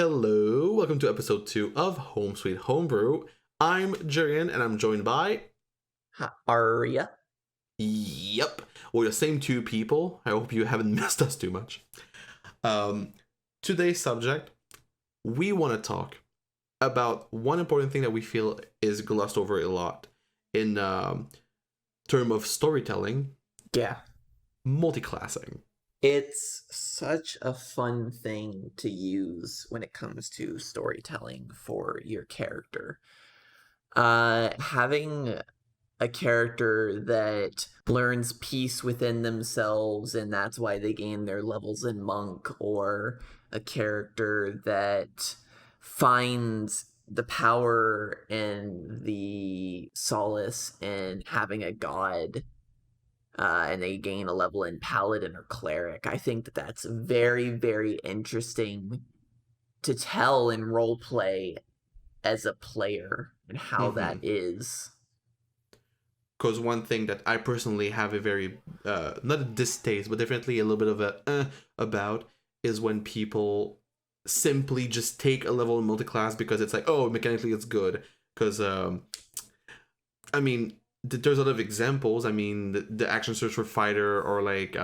Hello, welcome to episode 2 of Home Sweet Homebrew. I'm Jurian and I'm joined by... Aria. Yep, we're the same two people. I hope you haven't missed us too much. Today's subject, we want to talk about one important thing that we feel is glossed over a lot in term of storytelling. Yeah. Multiclassing. It's such a fun thing to use when it comes to storytelling for your character. Having a character that learns peace within themselves and that's why they gain their levels in monk, or a character that finds the power and the solace in having a god, and they gain a level in paladin or cleric. I think that that's very, very interesting to tell in role play as a player and how that is. Because one thing that I personally have a very, not a distaste, but definitely a little bit of a about, is when people simply just take a level in multiclass because it's like, oh, mechanically it's good. Because, I mean, there's a lot of examples. I mean, the action search for fighter or like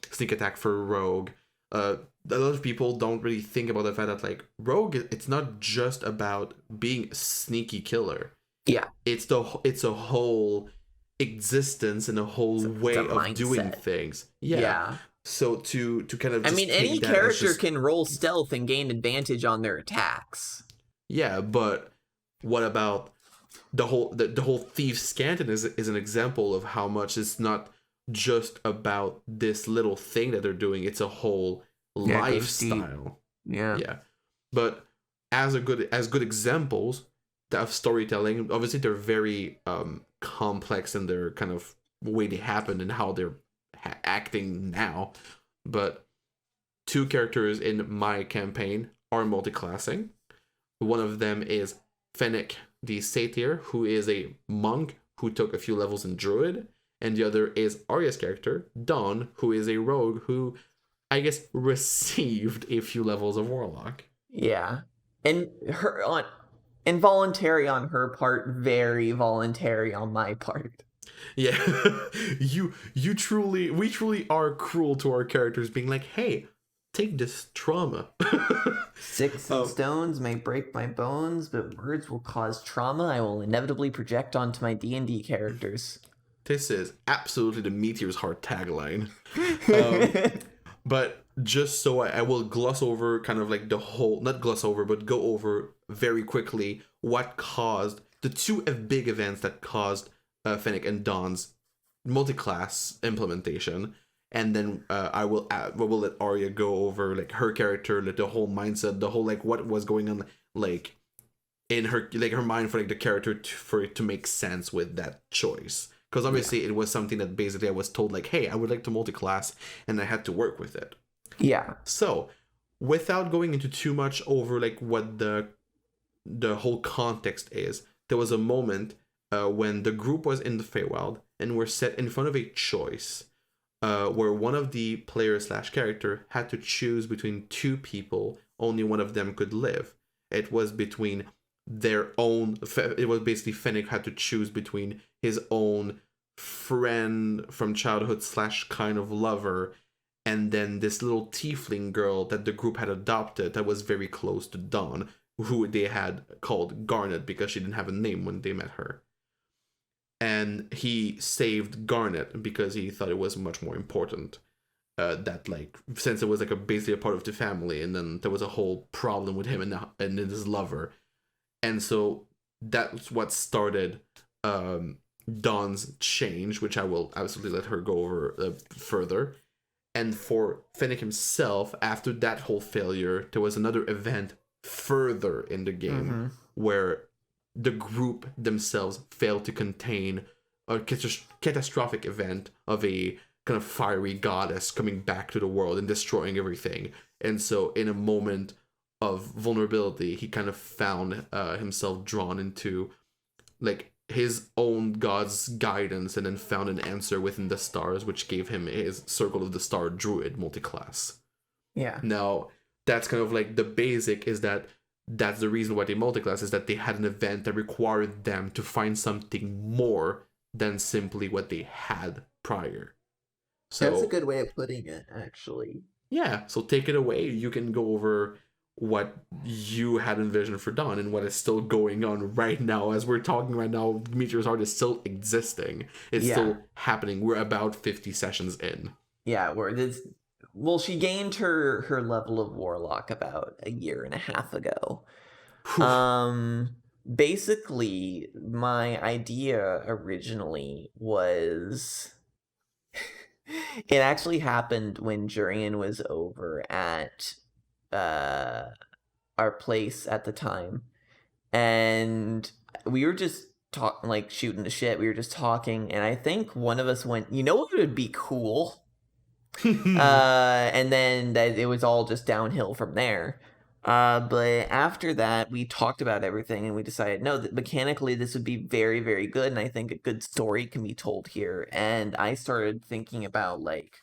sneak attack for rogue. A lot of people don't really think about the fact that like rogue, it's not just about being a sneaky killer. Yeah, it's a whole existence and a whole way of doing things. Yeah. So to kind of just any character can roll stealth and gain advantage on their attacks. Yeah, but what about the whole Thief Scanton is an example of how much it's not just about this little thing that they're doing, it's a whole lifestyle. Yeah. But as good examples of storytelling, obviously they're very complex in their kind of way they happen and how they're acting now. But two characters in my campaign are multiclassing. One of them is Fennec the Satyr, who is a monk who took a few levels in druid, and the other is Aria's character, Dawn, who is a rogue who, I guess, received a few levels of warlock. Yeah. And involuntary on her part, very voluntary on my part. Yeah. we truly are cruel to our characters, being like, hey, take this trauma. Sticks and stones may break my bones, but words will cause trauma I will inevitably project onto my D&D characters. This is absolutely the Meteor's Heart tagline. But just so I will gloss over kind of like the whole, not gloss over, but go over very quickly what caused the two big events that caused Fennec and Dawn's multiclass implementation. And then I will let Aria go over like her character, like the whole mindset, the whole like what was going on like in her mind for like the character for it to make sense with that choice. Because obviously it was something that basically I was told like, hey, I would like to multiclass, and I had to work with it. Yeah. So without going into too much over like what the whole context is, there was a moment when the group was in the Feywild and were set in front of a choice. Where one of the player/character had to choose between two people, only one of them could live. It was between their own. It was basically Fennec had to choose between his own friend from childhood / kind of lover, and then this little tiefling girl that the group had adopted that was very close to Dawn, who they had called Garnet because she didn't have a name when they met her. And he saved Garnet because he thought it was much more important. That like since it was like basically a part of the family, and then there was a whole problem with him and his lover, and so that's what started Dawn's change, which I will absolutely let her go over further. And for Fennec himself, after that whole failure, there was another event further in the game where the group themselves failed to contain a catastrophic event of a kind of fiery goddess coming back to the world and destroying everything. And so in a moment of vulnerability, he kind of found himself drawn into like his own god's guidance, and then found an answer within the stars, which gave him his Circle of the Star Druid multiclass. Yeah. Now, that's kind of like the basic, is that that's the reason why they multiclass, is that they had an event that required them to find something more than simply what they had prior. That's a So good way of putting it, actually. yeah, so take it away. You can go over what you had envisioned for Dawn and what is still going on right now. As we're talking right now, Meteor's Heart is still existing. It's Yeah. still happening. We're about 50 sessions in. Yeah, where this well, she gained her level of warlock about a year and a half ago. Basically, my idea originally was it actually happened when Jurian was over at our place at the time, and we were just talking, like shooting the shit. We were just talking, and I think one of us went, "You know what would be cool?" And then that it was all just downhill from there. But after that, we talked about everything and we decided, no, that mechanically this would be very, very good. And I think a good story can be told here. And I started thinking about, like,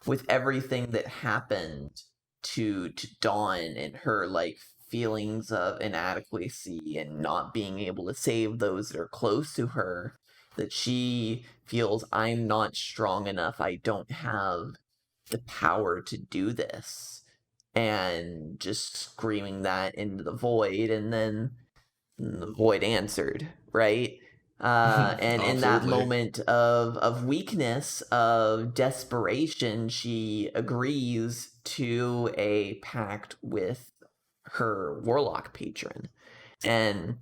with everything that happened to Dawn and her, like, feelings of inadequacy and not being able to save those that are close to her, that she feels, I'm not strong enough, I don't have the power to do this, and just screaming that into the void, and then the void answered, right? And in that Absolutely. moment of weakness, of desperation, she agrees to a pact with her warlock patron. And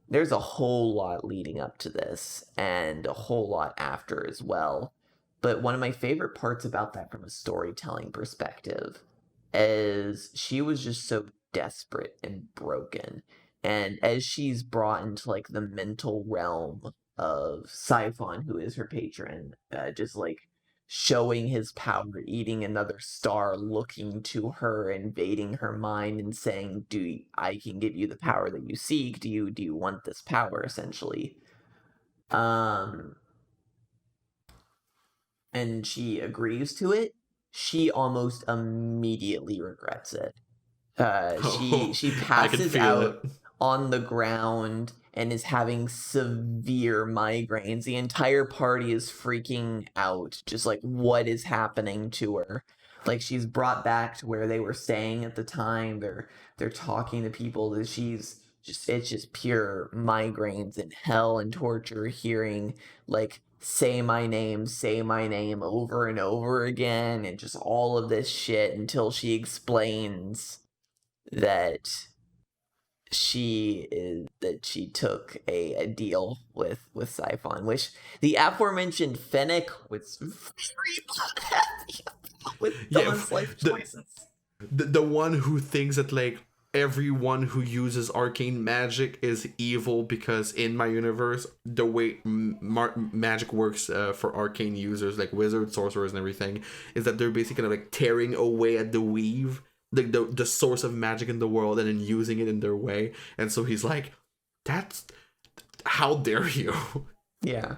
there's a whole lot leading up to this and a whole lot after as well. But one of my favorite parts about that from a storytelling perspective is she was just so desperate and broken. And as she's brought into, like, the mental realm of Siphon, who is her patron, just like showing his power, eating another star, looking to her, invading her mind, and saying, I can give you the power that you seek. Do you want this power, essentially? And she agrees to it. She almost immediately regrets it. She I can passes feel out it. on the ground and is having severe migraines. The entire party is freaking out, just like, what is happening to her? Like, she's brought back to where they were staying at the time. They're talking to people that it's just pure migraines and hell and torture, hearing, like, say my name over and over again, and just all of this shit until she explains that she took a deal with Siphon, which the aforementioned Fennec was very unhappy about with Yeah, Dawn's life the, choices. the one who thinks that, like, everyone who uses arcane magic is evil, because in my universe, the way magic works for arcane users, like wizards, sorcerers, and everything, is that they're basically kind of like tearing away at the weave, like the source of magic in the world, and then using it in their way. And so he's like, that's, how dare you? Yeah.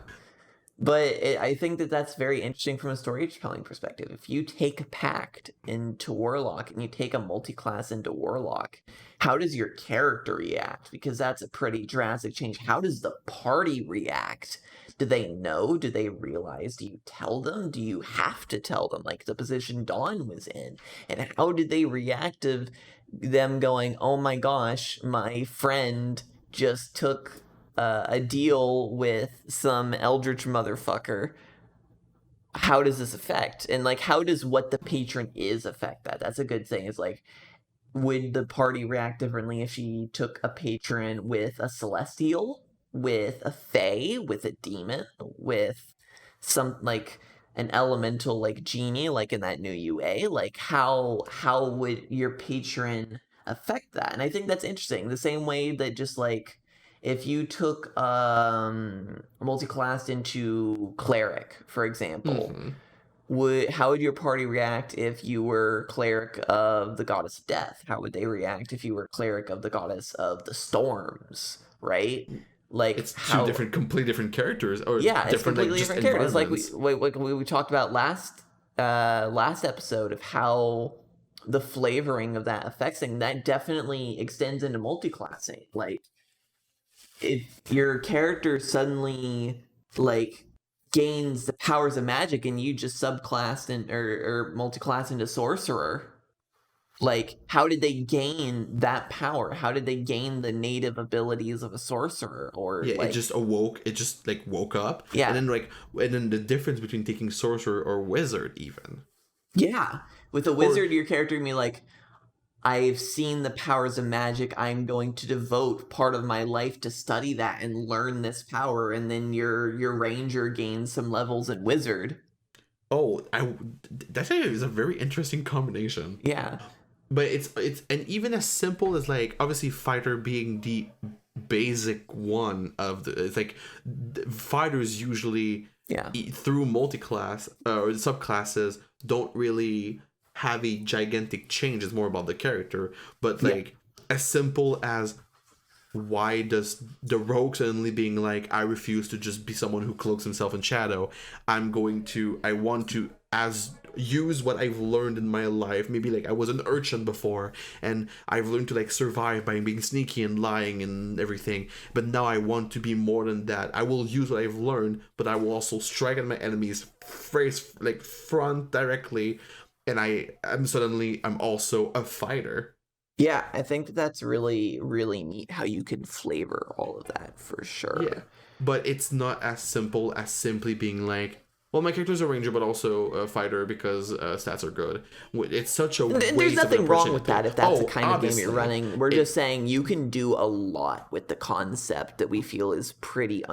But I think that that's very interesting from a storytelling perspective. If you take a pact into Warlock and you take a multiclass into Warlock, how does your character react? Because that's a pretty drastic change. How does the party react? Do they know? Do they realize? Do you tell them? Do you have to tell them, like the position Dawn was in? And how did they react of them going, oh my gosh, my friend just took a deal with some eldritch motherfucker? How does this affect? And, like, how does what the patron is affect that? That's a good thing. Is, like, would the party react differently if she took a patron with a celestial, with a fae, with a demon, with some, like, an elemental, like, genie, like in that new UA? Like, how would your patron affect that? And I think that's interesting. The same way that, just like, if you took multiclassed into cleric, for example, how would your party react if you were cleric of the goddess of death? How would they react if you were cleric of the goddess of the storms? Right? Like, It's two how? different, completely different characters, or Yeah, it's different, like, completely just different characters. Like environments. we talked about last episode of how the flavoring of that effects thing, that definitely extends into multiclassing. Like, if your character suddenly like gains the powers of magic and you just subclassed and or multiclass into sorcerer, like, how did they gain that power? How did they gain the native abilities of a sorcerer? Or Yeah, it like, just awoke. It just like woke up, yeah, and then the difference between taking sorcerer or wizard, even. yeah. With a Or wizard, your character can be like, I've seen the powers of magic. I'm going to devote part of my life to study that and learn this power. And then your ranger gains some levels in wizard. oh, that is a very interesting combination. Yeah, But it's and even as simple as like obviously fighter being the basic one of the, it's like fighters usually yeah, through multiclass or subclasses don't really have a gigantic change. It's more about the character. But yeah, like as simple as why does the rogue suddenly being like, I refuse to just be someone who cloaks himself in shadow. I want to as use what I've learned in my life. Maybe like I was an urchin before and I've learned to like survive by being sneaky and lying and everything, but now I want to be more than that. I will use what I've learned, but I will also strike at my enemies face like front directly, and I'm also a fighter. yeah. I think that's really, really neat how you can flavor all of that for Yeah, sure. but it's not as simple as simply being like, well, my character's a ranger, but also a fighter because stats are good. It's such a There's waste of an nothing wrong with that opportunity. if that's the Oh, kind of game you're obviously, running. We're it, just saying you can do a lot with the concept that we feel is pretty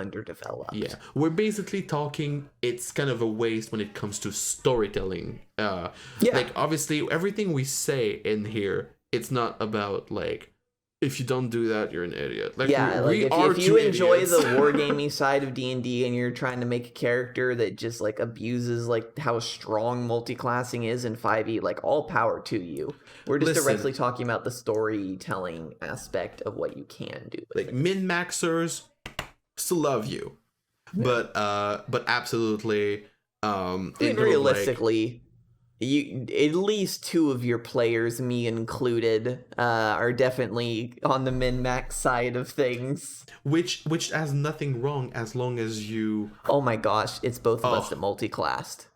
yeah, underdeveloped. we're basically talking. It's kind of a waste when it comes to storytelling. Yeah. Like obviously, everything we say in here, it's not about like, if you don't do that, you're an idiot. Like Yeah, like we are if you two enjoy idiots. the wargaming side of D&D and you're trying to make a character that just like abuses like how strong multiclassing is in 5e, like all power to you. We're just Listen, directly talking about the storytelling aspect of what you can do with like it. min maxers, still love you, but absolutely, I mean, in terms of like realistically, you at least two of your players, me included, are definitely on the min max side of things. which has nothing wrong as long as you Oh my gosh, it's both of us that oh multiclassed.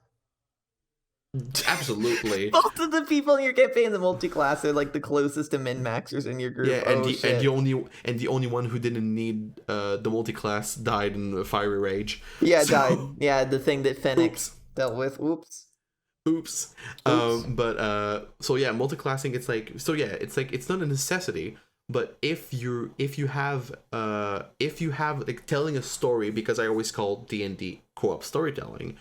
absolutely. Both of the people in your campaign that multiclass are like the closest to min maxers in your group. Yeah, Oh and shit. the only one who didn't need the multi-class died in a fiery rage. Yeah, So died. Yeah, the thing that Fennec oops. dealt with. Oops. Oops. Oops. But so yeah, multi-classing, it's like, so yeah, it's like it's not a necessity, but if you have like telling a story, because I always call D&D co-op storytelling,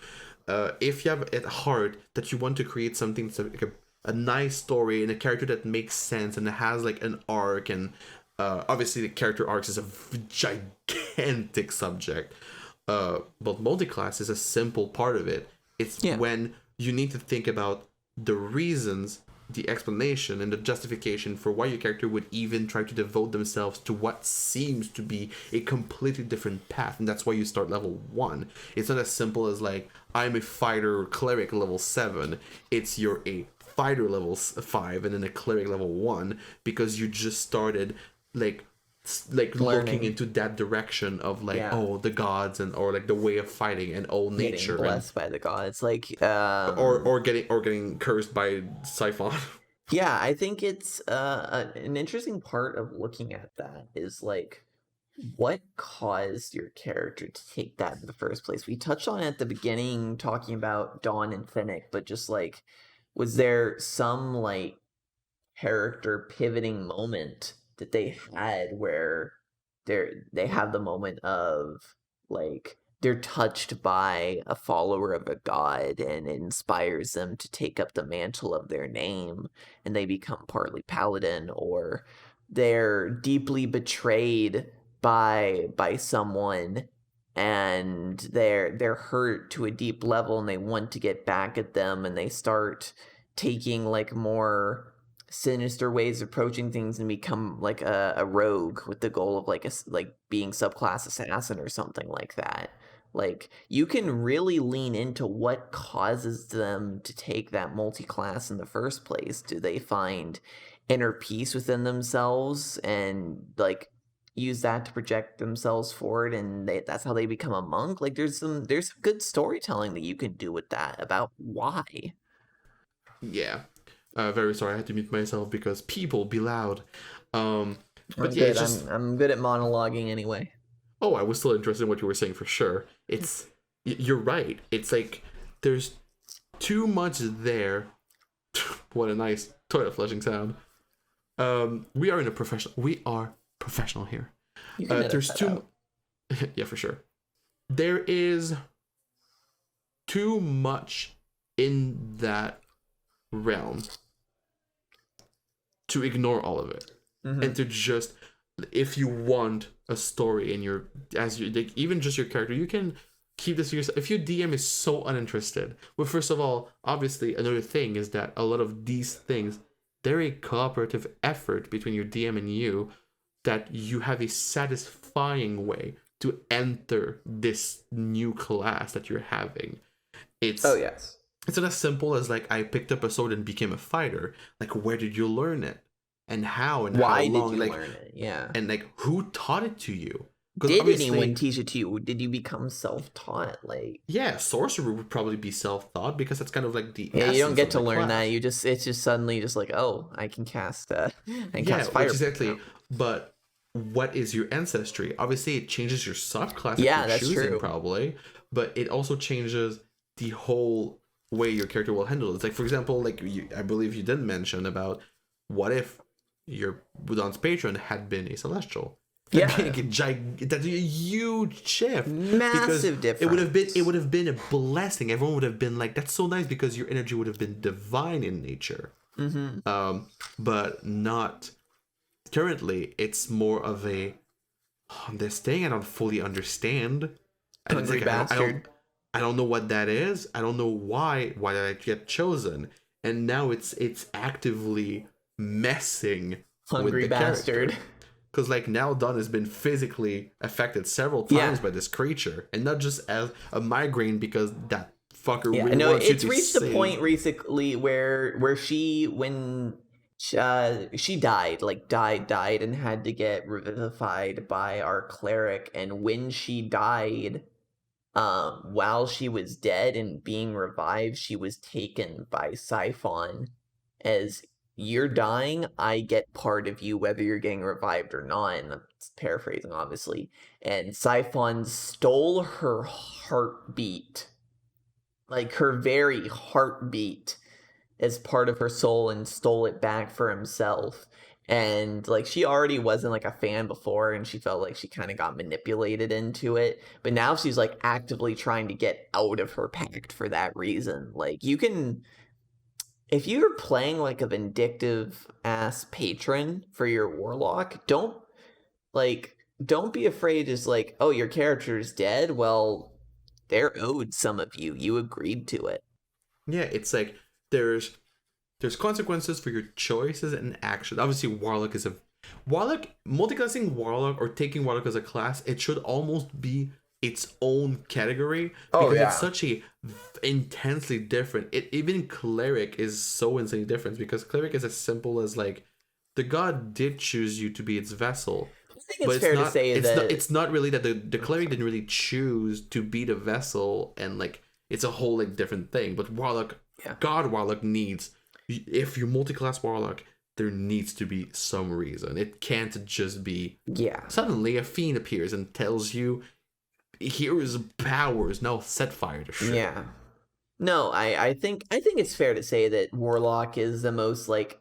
if you have at heart that you want to create something that's like a nice story and a character that makes sense and it has like an arc, and obviously the character arcs is a gigantic subject, but multi-class is a simple part of it. It's Yeah. when you need to think about the reasons, the explanation, and the justification for why your character would even try to devote themselves to what seems to be a completely different path. And that's why you start level 1. It's not as simple as like, I'm a fighter cleric level 7. It's you're a fighter level 5 and then a cleric level 1, because you just started like looking Learning. into that direction of like, Yeah. oh, the gods, and or like the way of fighting and all Getting nature, and blessed by the gods. Like, or getting cursed by Siphon. yeah, I think it's an interesting part of looking at that is like, what caused your character to take that in the first place? We touched on it at the beginning, talking about Dawn and Finnick, but just like, was there some like character pivoting moment that they had where they have the moment of like they're touched by a follower of a god and it inspires them to take up the mantle of their name and they become partly paladin, or they're deeply betrayed by someone and they're hurt to a deep level and they want to get back at them and they start taking like more sinister ways of approaching things and become like a rogue with the goal of like like being subclass assassin or something like that. Like, you can really lean into what causes them to take that multi-class in the first place. Do they find inner peace within themselves and, like, use that to project themselves forward, and that's how they become a monk? Like, there's some good storytelling that you can do with that about why. Yeah. Very sorry, I had to mute myself because people be loud. But I'm yeah, good. it's just I'm good at monologuing anyway. oh, I was still interested in what you were saying for sure. You're right. It's like there's too much there. What a nice toilet flushing sound. We are professional here. You can edit There's that too out. yeah, for sure. There is too much in that realm to ignore all of it. And to just, if you want a story in your, as you, like, even just your character, you can keep this to yourself. If your DM is so uninterested, well, first of all, obviously another thing is that a lot of these things, they're a cooperative effort between your DM and you, that you have a satisfying way to enter this new class that you're having. Oh, It's yes. it's not as simple as like I picked up a sword and became a fighter. Like, where did you learn it, and how Why did long? you Like, learn it? Yeah. and like who taught it to you? Because Did anyone obviously, teach it to you? Did you become self-taught? Like, yeah, sorcerer would probably be self-taught because that's kind of like the yeah, you don't essence get of to the learn that. class. It's just suddenly just like, oh, I can cast I can Yeah, cast which fire exactly. now. But what is your ancestry? Obviously, it changes your subclass that Yeah, you're that's choosing true. probably, but it also changes the whole way your character will handle it. It's like, for example, like I believe you did mention about what if your Budon's patron had been a celestial. That'd be Yeah. like that's a huge shift because Massive difference. it would have been a blessing. Everyone would have been like, that's so nice because your energy would have been divine in nature. Mm-hmm. But not currently. It's more of a this thing I don't fully understand. And it's Hungry like bastard. I don't know what that is. I don't know why did I get chosen. And now it's actively messing with Hungry the bastard. character. Because like now Don has been physically affected several Yeah. times by this creature, and not just as a migraine because that fucker Yeah, really no, wants you it's to reached a save. point recently where she when she died, like died and had to get revivified by our cleric, and when she died, while she was dead and being revived, she was taken by Siphon as, you're dying, I get part of you whether you're getting revived or not, and I'm paraphrasing obviously, and Siphon stole her heartbeat, like her very heartbeat, as part of her soul, and stole it back for himself. And like, she already wasn't like a fan before, and she felt like she kind of got manipulated into it, but now she's like actively trying to get out of her pact for that reason. Like, you can, if you're playing like a vindictive ass patron for your warlock, don't be afraid. Just like, oh, your character's dead, well, they're owed some of you, you agreed to it. Yeah, it's like there's consequences for your choices and actions. Obviously, Warlock, multiclassing Warlock or taking Warlock as a class, it should almost be its own category Oh, because yeah. it's such a intensely different. Even Cleric is so insanely different because Cleric is as simple as like the god did choose you to be its vessel, I think but it's fair to say that it's not really that the Cleric didn't really choose to be the vessel, and like it's a whole like different thing. But Warlock, yeah. God Warlock needs, if you multi-class Warlock, there needs to be some reason. It can't just be Yeah. suddenly a fiend appears and tells you, here is powers, now set fire to shit. Yeah. No, I think it's fair to say that Warlock is the most like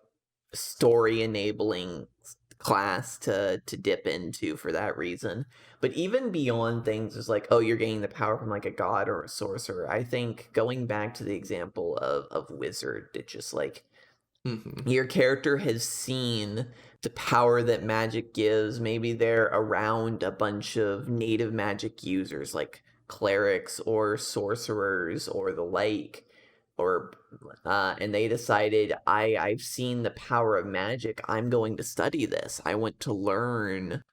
story enabling class to dip into for that reason. But even beyond things is like, oh, you're getting the power from like a god or a sorcerer. I think going back to the example of wizard, it just like, Mm-hmm. your character has seen the power that magic gives. Maybe they're around a bunch of native magic users like clerics or sorcerers or the like, or and they decided, I've seen the power of magic, I'm going to study this, I want to learn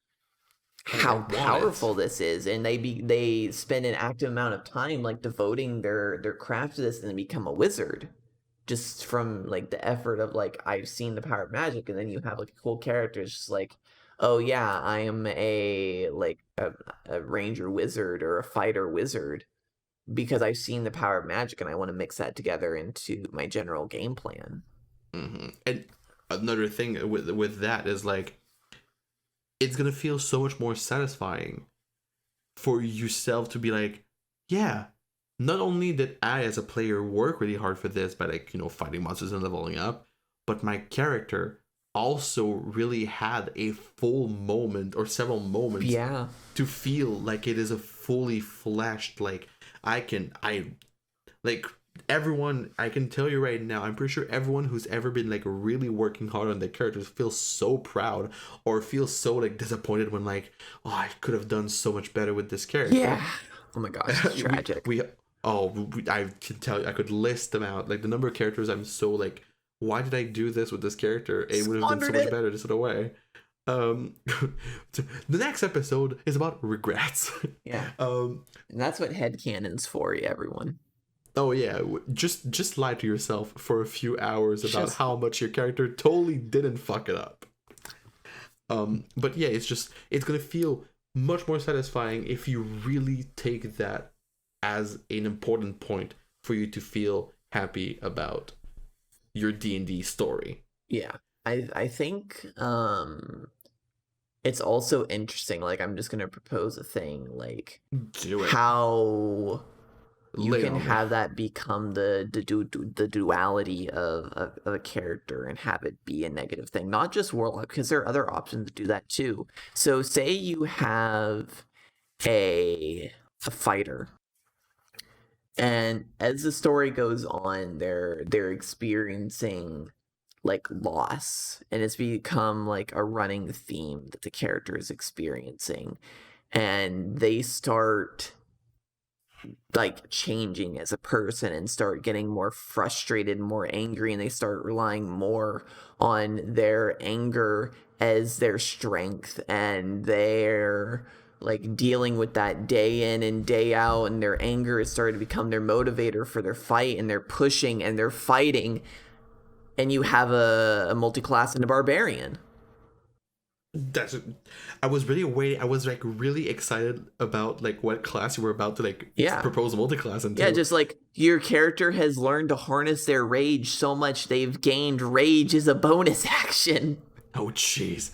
how want powerful it. this is, and they spend an active amount of time like devoting their craft to this and then become a wizard just from like the effort of like I've seen the power of magic. And then you have like a cool character, it's just like, oh yeah, I am a ranger wizard or a fighter wizard because I've seen the power of magic and I want to mix that together into my general game plan. And another thing with that is like, it's gonna feel so much more satisfying for yourself to be like, yeah, not only did I as a player work really hard for this by like, fighting monsters and leveling up, but my character also really had a full moment or several moments Yeah. to feel like it is a fully fleshed, like I like everyone, I can tell you right now, I'm pretty sure everyone who's ever been like really working hard on their characters feels so proud or feels so like disappointed when like, oh, I could have done so much better with this character. Yeah. Oh my gosh, it's tragic. I can tell you, I could list them out, like the number of characters I'm so like, why did I do this with this character? It would have been so much better this other way. The next episode is about regrets. Yeah. And that's what headcanon's for, everyone. Oh yeah, just lie to yourself for a few hours about how much your character totally didn't fuck it up. But yeah, it's gonna feel much more satisfying if you really take that as an important point for you to feel happy about your D&D story. Yeah. I think it's also interesting, like I'm just gonna propose a thing, like Do it. how you can have that become the duality of a character and have it be a negative thing, not just warlock, because there are other options to do that too. So say you have a fighter, and as the story goes on, they're experiencing like loss, and it's become like a running theme that the character is experiencing, and they start like changing as a person and start getting more frustrated, more angry, and they start relying more on their anger as their strength, and they're like dealing with that day in and day out, and their anger is starting to become their motivator for their fight, and they're pushing and they're fighting, and you have a multiclass and a barbarian. I was really waiting. I was like really excited about like what class you were about to like propose a multiclass into. Yeah, just like your character has learned to harness their rage so much they've gained rage as a bonus action. Oh jeez.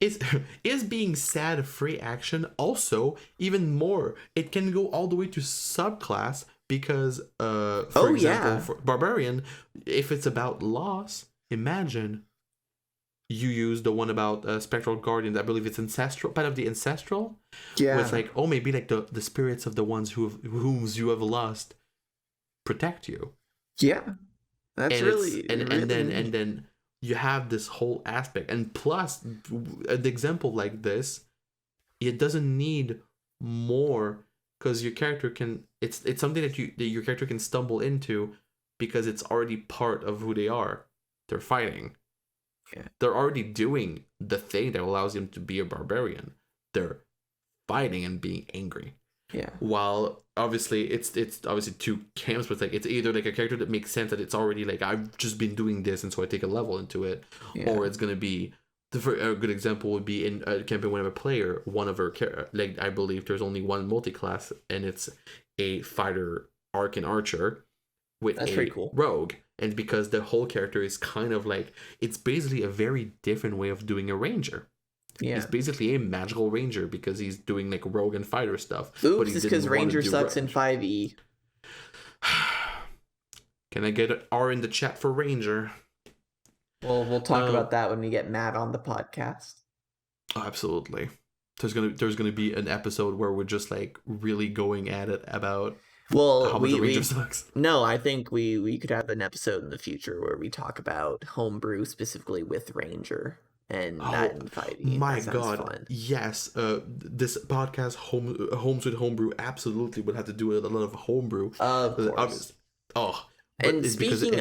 Is being sad a free action? Also, even more, it can go all the way to subclass because for example, for barbarian, if it's about loss, imagine you use the one about spectral guardians. I believe it's ancestral, part of the ancestral. Yeah, it's like, oh, maybe like the spirits of the ones whom you have lost protect you. Yeah, that's and really and then you have this whole aspect, and plus an example like this, it doesn't need more because your character can. It's something that your character can stumble into because it's already part of who they are. They're fighting. Yeah. They're already doing the thing that allows them to be a barbarian. They're fighting and being angry. Yeah. While obviously it's obviously two camps, but like it's either like a character that makes sense that it's already like I've just been doing this and so I take a level into it, or it's gonna be a good example would be in a campaign when I'm a player, one of her like I believe there's only one multi-class and it's a fighter arc and archer with a pretty cool rogue. And because the whole character is kind of like, it's basically a very different way of doing a ranger. Yeah. He's basically a magical ranger because he's doing like rogue and fighter stuff. Oops, it's because ranger sucks in 5e. Can I get an R in the chat for ranger? Well, we'll talk about that when we get Matt on the podcast. Oh, absolutely. There's gonna be an episode where we're just like really going at it about... Well, no, I think we could have an episode in the future where we talk about homebrew specifically with Ranger and that in 5e. My God, fun. Yes. This podcast, Homes with Homebrew, absolutely would have to do with a lot of homebrew. Of course. And speaking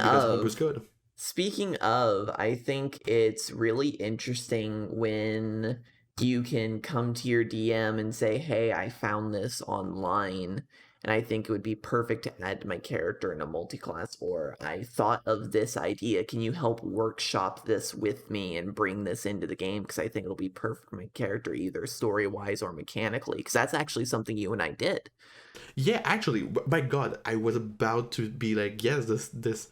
of, I think it's really interesting when you can come to your DM and say, hey, I found this online, and I think it would be perfect to add to my character in a multi-class, or I thought of this idea. Can you help workshop this with me and bring this into the game? Because I think it'll be perfect for my character, either story-wise or mechanically, because that's actually something you and I did. Yeah, actually, my God, I was about to be like, yes, this.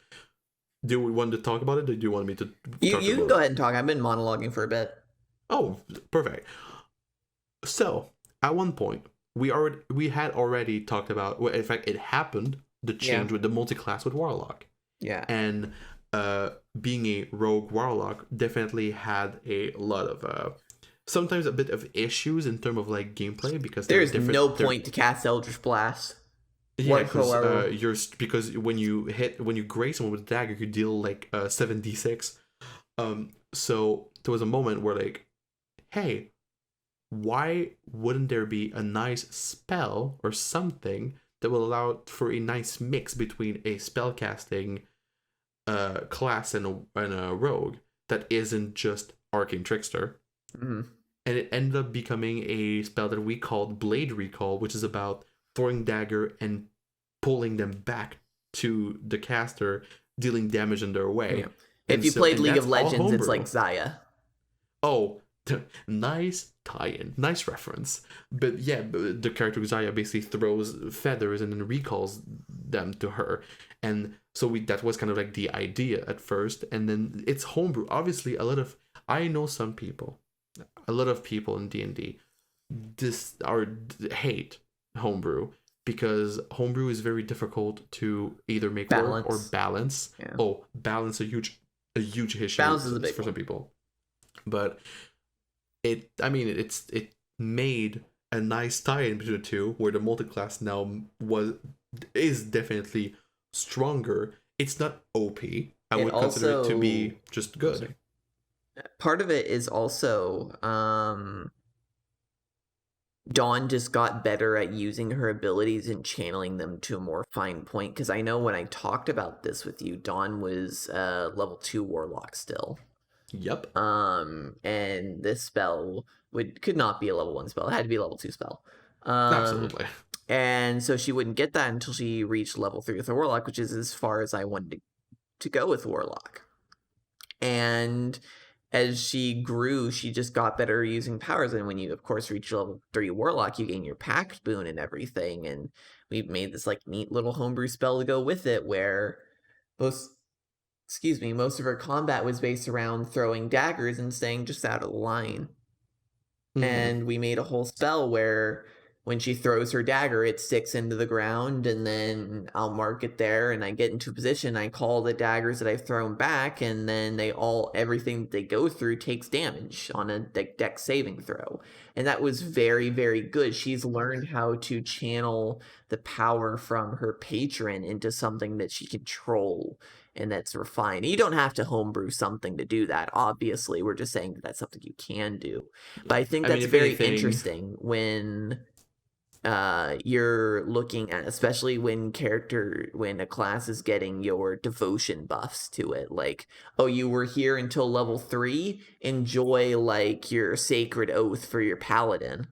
Do we want to talk about it, or do you want me to talk You can about go it? ahead and talk. I've been monologuing for a bit. Oh, perfect. So at one point, we had already talked about. Well, in fact, it happened. The Yeah. change with the multi-class with Warlock, Yeah. and being a rogue Warlock definitely had a lot of sometimes a bit of issues in terms of like gameplay because there are There's different. no point to cast Eldritch Blast Yeah, because whatsoever. because when you graze someone with a dagger, you deal like 7d6. So there was a moment where like, hey, why wouldn't there be a nice spell or something that will allow for a nice mix between a spellcasting class and a rogue that isn't just arcane trickster? Mm-hmm. And it ended up becoming a spell that we called Blade Recall, which is about throwing dagger and pulling them back to the caster, dealing damage in their way. Yeah. If you played And League of that's all Legends, it's like homebrew. Zaya. Oh, nice tie-in, nice reference. But yeah, the character Xayah basically throws feathers and then recalls them to her, and so that was kind of like the idea at first, and then it's homebrew. Obviously, I know some people, a lot of people in D&D, hate homebrew because homebrew is very difficult to either make work or Balance. balance. Yeah. Oh, balance a huge issue Balance is a big for some one. people, but it made a nice tie-in between the two where the multiclass now is definitely stronger. It's not OP. I It would consider it to also be just good. part of it is also Dawn just got better at using her abilities and channeling them to a more fine point. Because I know when I talked about this with you, Dawn was level 2 warlock still. Yep. And this spell could not be a level 1 spell. It had to be a level 2 spell. Absolutely. And so she wouldn't get that until she reached level 3 with the warlock, which is as far as I wanted to go with warlock. And as she grew, she just got better using powers. And when you, of course, reach level 3 warlock, you gain your pact boon and everything. And we've made this like neat little homebrew spell to go with it, where most of her combat was based around throwing daggers and staying just out of the line. Mm-hmm. And we made a whole spell where when she throws her dagger, it sticks into the ground, and then I'll mark it there, and I get into position. I call the daggers that I've thrown back, and then everything that they go through takes damage on a dex saving throw. And that was very, very good. She's learned how to channel the power from her patron into something that she control and that's refined. You don't have to homebrew something to do that. Obviously, we're just saying that that's something you can do. But I think I mean, that's if very anything, interesting when you're looking at, especially when a class is getting your devotion buffs to it, like, oh, you were here until level 3, enjoy like your sacred oath for your paladin,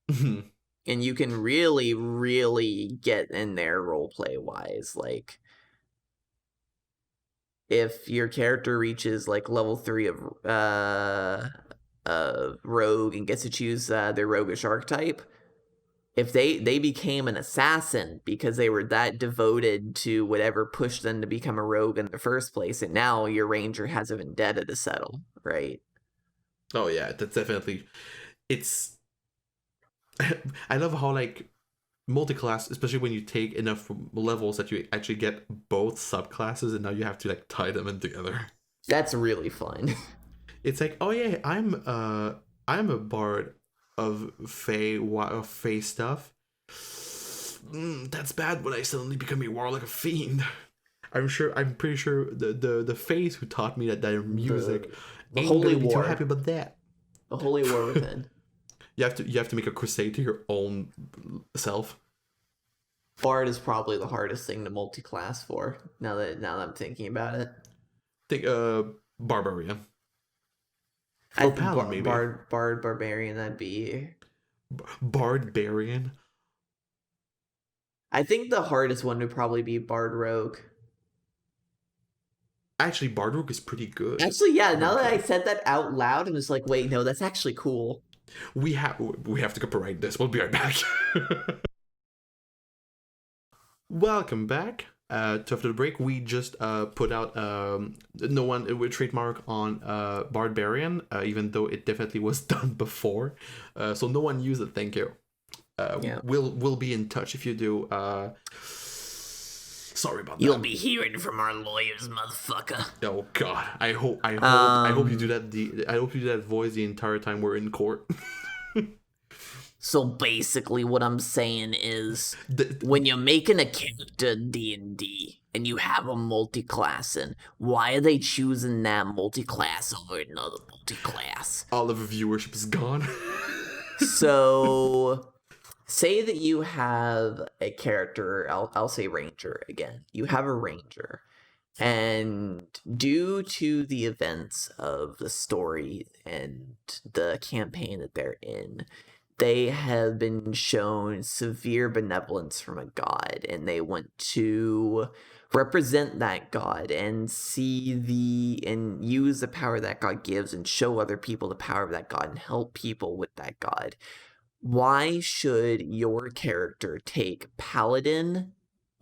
and you can really, really get in there roleplay wise. Like, if your character reaches like level 3 of rogue and gets to choose their roguish archetype, if they became an assassin because they were that devoted to whatever pushed them to become a rogue in the first place, and now your ranger has a vendetta to settle, right? oh yeah, that's definitely. It's. I love how like multi-class, especially when you take enough levels that you actually get both subclasses, and now you have to like tie them in together. That's really fun. It's like, oh yeah, I'm a bard of Fey stuff. That's bad when I suddenly become a warlock of fiend. I'm pretty sure the Fays who taught me that music The ain't holy gonna be too war, happy about that. the holy war within. You have to make a crusade to your own self. Bard is probably the hardest thing to multi-class for. Now that I'm thinking about it. Think barbarian. I Or paladin maybe. bard barbarian. That'd be. Barbarian. I think the hardest one would probably be bard rogue. Actually, bard rogue is pretty good. Actually, yeah. Now that I said that out loud, I'm just like, wait, no, that's actually cool. We have to copyright this. We'll be right back. Welcome back. To after the break, we just put out no one with trademark on Barbarian, even though it definitely was done before. So no one used it. Thank you. Yeah. We'll be in touch if you do. Sorry about that. You'll be hearing from our lawyers, motherfucker. Oh God, I hope you do that. I hope you do that voice the entire time we're in court. So basically what I'm saying is when you're making a character D&D and you have a multiclassing, why are they choosing that multiclass over another multiclass? All of the viewership is gone. So say that you have a character, I'll say ranger again. You have a ranger, and due to the events of the story and the campaign that they're in, they have been shown severe benevolence from a god, and they want to represent that god and and use the power that god gives and show other people the power of that god and help people with that god. Why should your character take paladin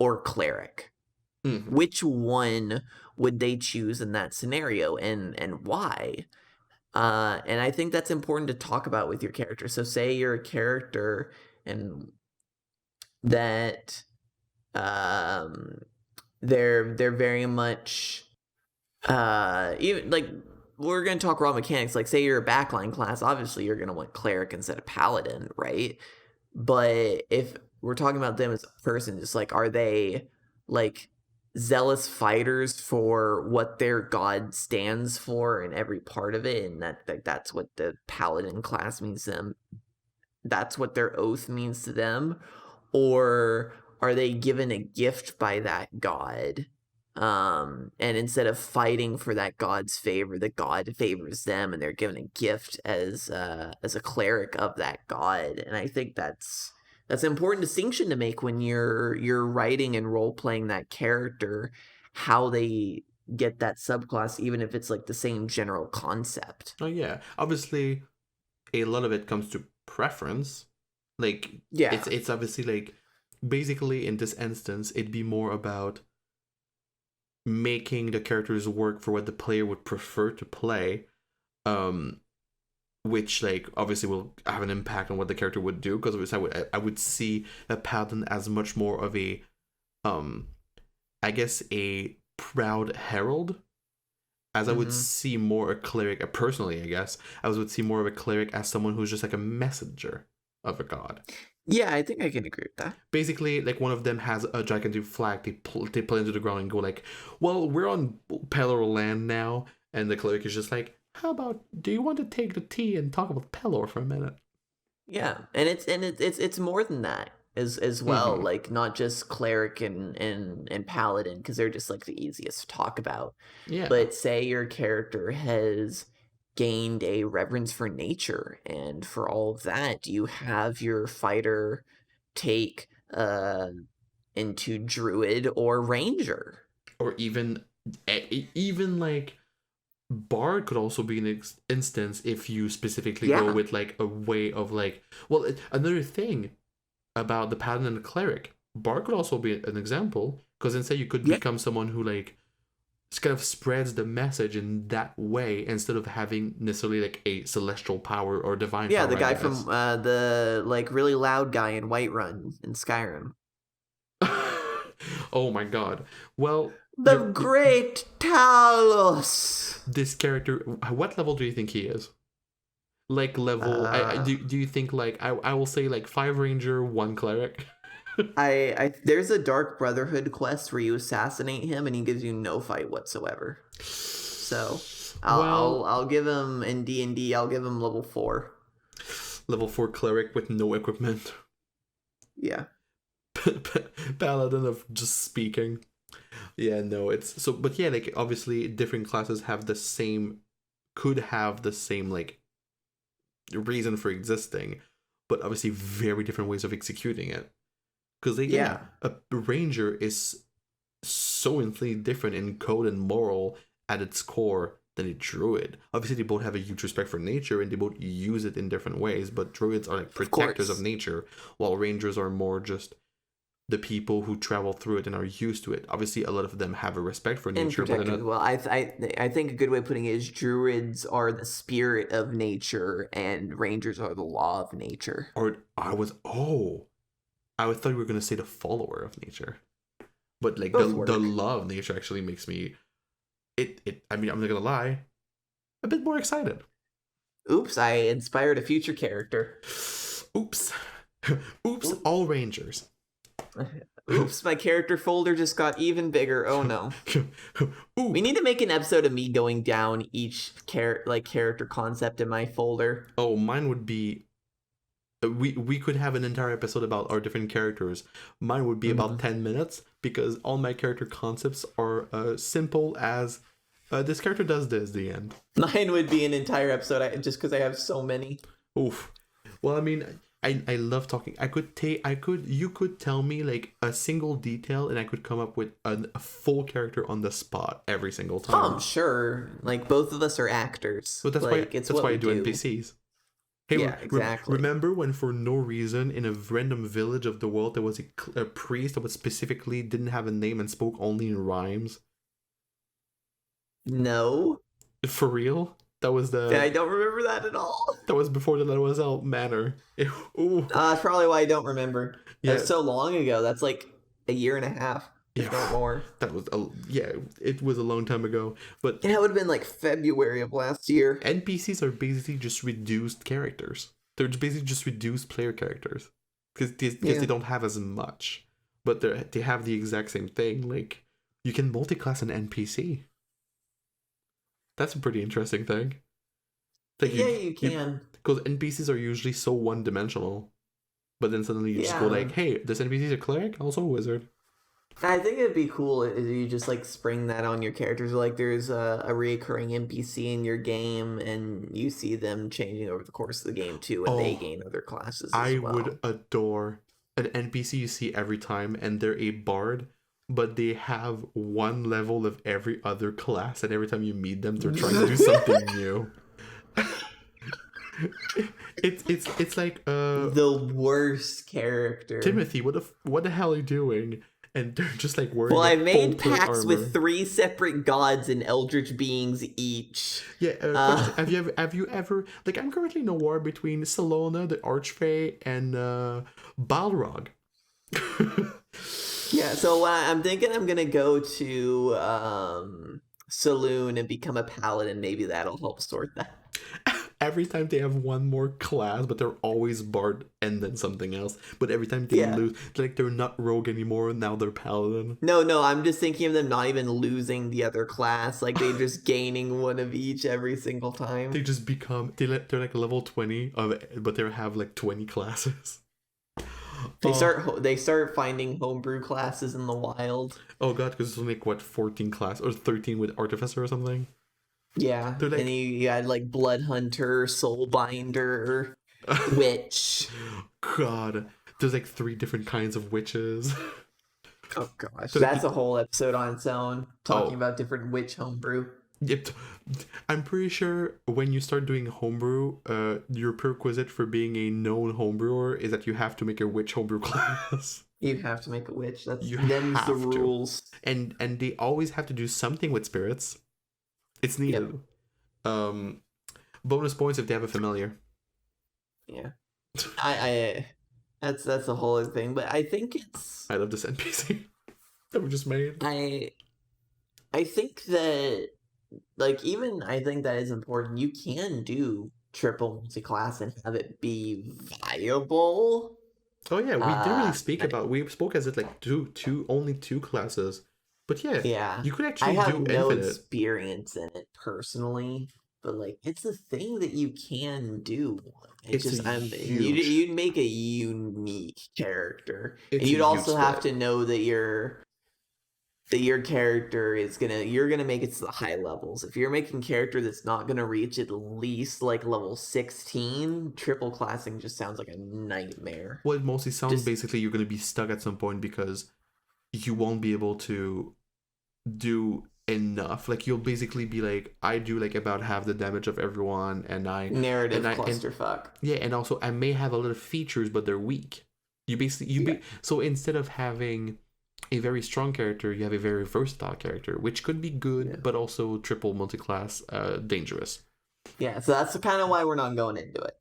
or cleric? Mm-hmm. Which one would they choose in that scenario, and why? And I think that's important to talk about with your character. So say you're a character and that they're very much even like we're going to talk raw mechanics. Like say you're a backline class, obviously you're going to want cleric instead of paladin, right? But if we're talking about them as a person, just like, are they like zealous fighters for what their god stands for in every part of it, and that's what the paladin class means to them, that's what their oath means to them? Or are they given a gift by that god, and instead of fighting for that god's favor, the god favors them and they're given a gift as a cleric of that god? And I think that's an important distinction to make when you're writing and role playing that character, how they get that subclass, even if it's like the same general concept. Oh yeah, obviously, a lot of it comes to preference. Like, yeah, it's obviously like basically in this instance, it'd be more about making the characters work for what the player would prefer to play, which like obviously will have an impact on what the character would do. Because I would see a paladin as much more of a, I guess a proud herald, as I would see more a cleric. Personally, I guess I would see more of a cleric as someone who's just like a messenger of a god. Yeah, I think I can agree with that. Basically, like one of them has a gigantic flag. They play into the ground and go like, "Well, we're on Pelor land now," and the cleric is just like, "How about? Do you want to take the tea and talk about Pelor for a minute?" Yeah, and it's more than that as well. Like not just cleric and paladin, because they're just like the easiest to talk about. Yeah. But say your character has gained a reverence for nature, and for all of that, you have your fighter take into druid or ranger, or even like bard could also be an instance if you specifically go with like a way of like, well, another thing about the paladin and the cleric, bard could also be an example, because instead you could become someone who like kind of spreads the message in that way instead of having necessarily like a celestial power or divine power. Yeah, the guy from the like really loud guy in Whiterun in Skyrim. Oh my god. Well, the great Talos. This character, what level do you think he is? Like level, do you think like I will say like 5 ranger, 1 cleric? I there's a Dark Brotherhood quest where you assassinate him and he gives you no fight whatsoever. So I'll give him in D&D. I'll give him level 4. Level 4 cleric with no equipment. Yeah. Paladin of just speaking. Yeah, no, it's so. But yeah, like obviously different classes have the same could have the same like reason for existing, but obviously very different ways of executing it. Because again, a ranger is so infinitely different in code and moral at its core than a druid. Obviously, they both have a huge respect for nature and they both use it in different ways, but druids are like protectors of nature, while rangers are more just the people who travel through it and are used to it. Obviously, a lot of them have a respect for nature, but not... Well, I think a good way of putting it is druids are the spirit of nature and rangers are the law of nature. Or I thought you were going to say the follower of nature. But like the law of nature actually makes me I mean, I'm not gonna lie, a bit more excited. Oops, I inspired a future character. Oops. All rangers. Oops, my character folder just got even bigger. Oh no. We need to make an episode of me going down each character concept in my folder. Oh, mine would be we could have an entire episode about our different characters. Mine would be about 10 minutes because all my character concepts are simple as this character does this, the end. Mine would be an entire episode just because I have so many. Oof. Well, I mean, I love talking. You could tell me like a single detail and I could come up with a full character on the spot every single time. Oh, I'm sure. Like both of us are actors. But that's why I do NPCs. Hey, yeah, exactly. Remember when for no reason in a random village of the world there was a priest that was specifically didn't have a name and spoke only in rhymes? No. For real? That was the... I don't remember that at all. That was before the Mademoiselle Manor. That's probably why I don't remember. Yeah. That's so long ago. That's like a year and a half. If not more. That was it was a long time ago. But yeah, it would have been like February of last year. NPCs are basically just reduced characters. They're basically just reduced player characters. Because they don't have as much. But they have the exact same thing. Like, you can multiclass an NPC. That's a pretty interesting thing. Like you can. Because NPCs are usually so one-dimensional. But then suddenly you just go like, hey, this NPC is a cleric, also a wizard. I think it'd be cool if you just like spring that on your characters. Like there's a recurring NPC in your game and you see them changing over the course of the game too, and they gain other classes as well. I would adore an NPC you see every time and they're a bard, but they have one level of every other class and every time you meet them they're trying to do something new. It's like the worst character. Timothy, what the hell are you doing? And they're just like worried. Well, I made pacts with 3 separate gods and eldritch beings each. Yeah. Have you ever like I'm currently in a war between Salona, the Archfey, and Balrog. Yeah, so I'm thinking I'm gonna go to Saloon and become a paladin. Maybe that'll help sort that. Every time they have one more class, but they're always bard and then something else. But every time they lose, like they're not rogue anymore. Now they're paladin. No, I'm just thinking of them not even losing the other class. Like they're just gaining one of each every single time. They just become they're like level 20 of it, but they have like 20 classes. They start finding homebrew classes in the wild. Oh god, because it's only like 14 class or 13 with artificer or something. Yeah, like, and you had like Blood Hunter, Soulbinder, Witch. God, there's like 3 different kinds of witches. Oh gosh, that's a whole episode on its own, talking about different witch homebrew. Yep. I'm pretty sure when you start doing homebrew, your prerequisite for being a known homebrewer is that you have to make a witch homebrew class. You have to make a witch. Them's the rules. And they always have to do something with spirits. It's needed. Yep. Bonus points if they have a familiar. Yeah. I that's a whole other thing, but I think it's... I love this NPC that we just made. I think that, like, even I think that is important. You can do triple multi-class and have it be viable. Oh yeah, we didn't really speak about... We spoke as it like only 2 classes. But yeah, you could actually do infinite. I have no experience in it personally, but like it's a thing that you can do. You'd make a unique character, and you'd also have to know that that your character is you're gonna make it to the high levels. If you're making a character that's not gonna reach at least like level 16, triple classing just sounds like a nightmare. Well, it mostly sounds basically you're going to be stuck at some point because you won't be able to do enough. Like you'll basically be like, I do like about half the damage of everyone, and narrative clusterfuck. Yeah, and also I may have a lot of features, but they're weak. So instead of having a very strong character, you have a very versatile character, which could be good, but also triple multiclass dangerous. Yeah, so that's kind of why we're not going into it.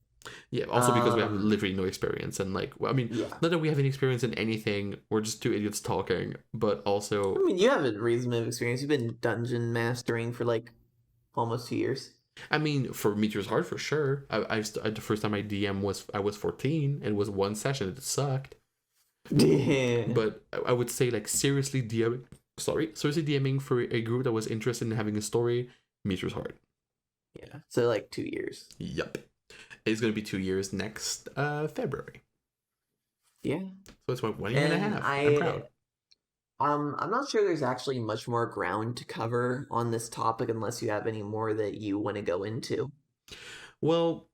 Yeah, also because we have literally no experience, and like, I mean, not that we have any experience in anything, we're just two idiots talking, but also... I mean, you have a reasonable experience. You've been dungeon mastering for like almost 2 years. I mean, for Meteor's Heart, for sure. The first time I DM I was 14, and it was one session, it sucked. Yeah. But I would say, like, seriously DMing for a group that was interested in having a story, Meteor's Heart. Yeah, so like 2 years. Yup. It's going to be 2 years next February. Yeah. So it's 1 year and a half. I'm proud. I'm not sure there's actually much more ground to cover on this topic unless you have any more that you want to go into. Well,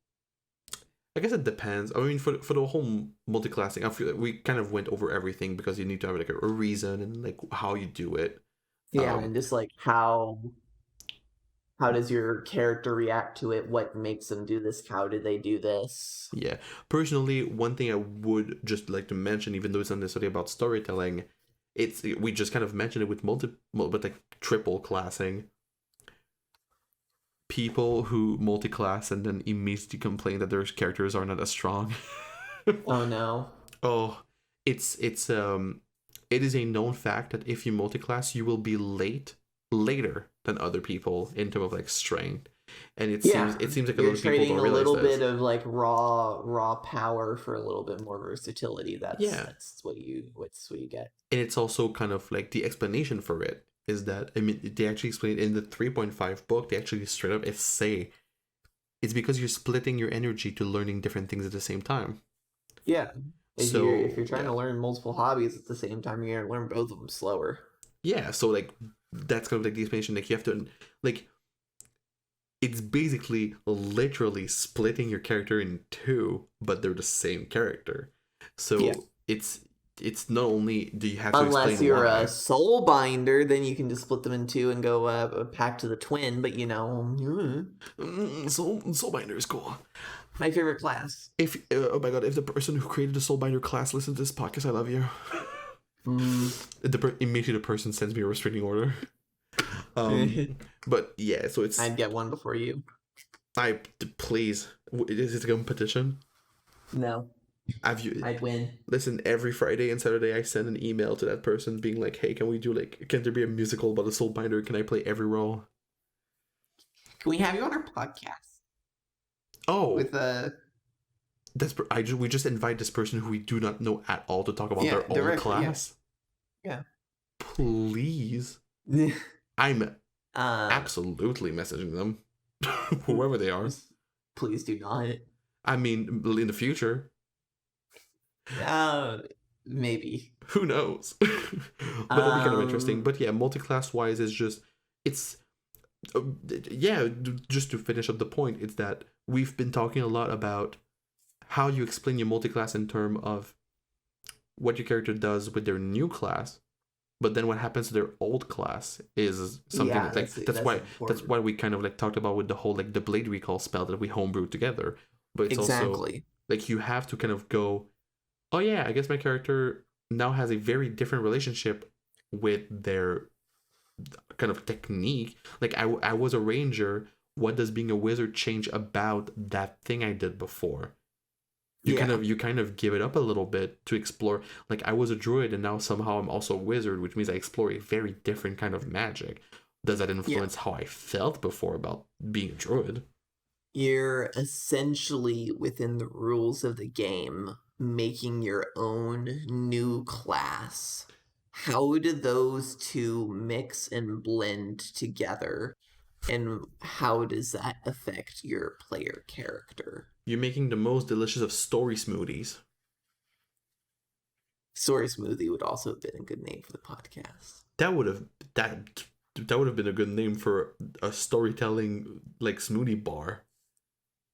I guess it depends. I mean, for the whole multiclassing, I feel like we kind of went over everything because you need to have like a reason and like how you do it. Yeah, and just like how does your character react to it? What makes them do this? How do they do this? Yeah. Personally, one thing I would just like to mention, even though it's not necessarily about storytelling, we just kind of mentioned it with but like triple classing. People who multiclass and then immediately complain that their characters are not as strong. Oh no. Oh, it is a known fact that if you multiclass, you will be later than other people in terms of like strength. And it seems like a lot of people don't realize a little bit of like raw power for a little bit more versatility. That's what you get. And it's also kind of like the explanation for it is that, I mean, they actually explain it in the 3.5 book. They actually straight up say it's because you're splitting your energy to learning different things at the same time. Yeah. If you're trying to learn multiple hobbies at the same time, you're gonna learn both of them slower. Yeah. So like that's kind of like the explanation. Like you have to like. It's basically literally splitting your character in two, but they're the same character. So it's not only do you have to explain unless you're a soul binder, then you can just split them in two and go pack to the twin. But soul binder is cool. My favorite class. If oh my god, if the person who created the soul binder class listens to this podcast, I love you. Immediately the person sends me a restraining order. But yeah, so I'd get one before you. Please, is it a competition? No. I'd win. Listen, every Friday and Saturday I send an email to that person being like, hey, can there be a musical about a soul binder? Can I play every role? Can we have you on our podcast? Oh. With we just invite this person who we do not know at all to talk about their own class. Yeah. Please. I'm absolutely messaging them, whoever they are. Please do not. I mean, in the future. Maybe. Who knows? But that'll be kind of interesting. But yeah, multiclass wise is just just to finish up the point, it's that we've been talking a lot about how you explain your multiclass in terms of what your character does with their new class. But then what happens to their old class is something that's why we kind of like talked about with the whole like the Blade Recall spell that we homebrewed together. But it's also like you have to kind of go, oh yeah, I guess my character now has a very different relationship with their kind of technique. Like I was a ranger. What does being a wizard change about that thing I did before? You kind of give it up a little bit to explore. Like I was a druid and now somehow I'm also a wizard, which means I explore a very different kind of magic. Does that influence how I felt before about being a druid? You're essentially within the rules of the game making your own new class. How do those two mix and blend together? And how does that affect your player character? You're making the most delicious of story smoothies. Story Smoothie would also have been a good name for the podcast. That would have been a good name for a storytelling like smoothie bar,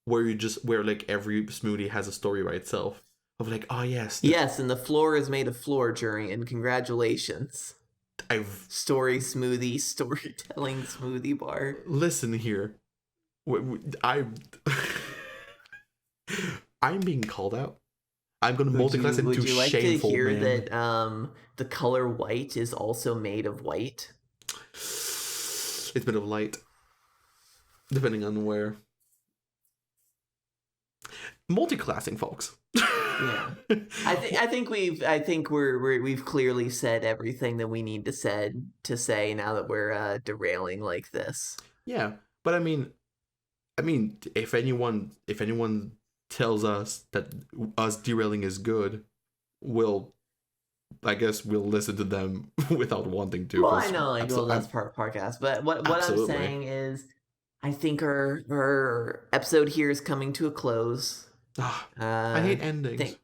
where like every smoothie has a story by itself. Of like, oh yes, yes, and the floor is made of floor, Jurian. Congratulations. Story Smoothie, storytelling smoothie bar. Listen here, I'm being called out. I'm gonna multiclass into shameful. Would you like to hear man. that the color white is also made of white? It's made of light, depending on where. Multiclassing, folks. Yeah, I think we've clearly said everything that we need to say now that we're derailing like this. Yeah, but I mean, if anyone tells us that us derailing is good, I guess we'll listen to them without wanting to. Well, I know, like, well, that's part of podcast, but what I'm saying is, I think our episode here is coming to a close. I hate endings.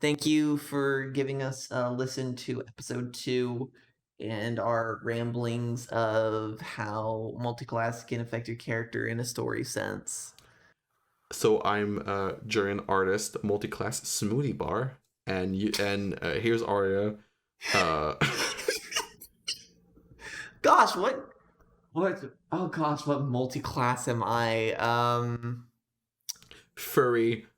Thank you for giving us a listen to episode 2 and our ramblings of how multiclass can affect your character in a story sense. So I'm Jurian artist, multiclass smoothie bar, and here's Aria. Gosh, what? Oh gosh, what multiclass am I? Furry /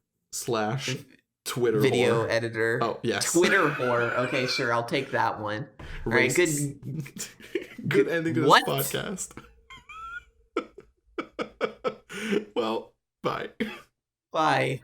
Twitter video whore. editor. Oh yes, Twitter whore. Okay, sure, I'll take that one. All right, good ending to this podcast. Well, bye. Bye.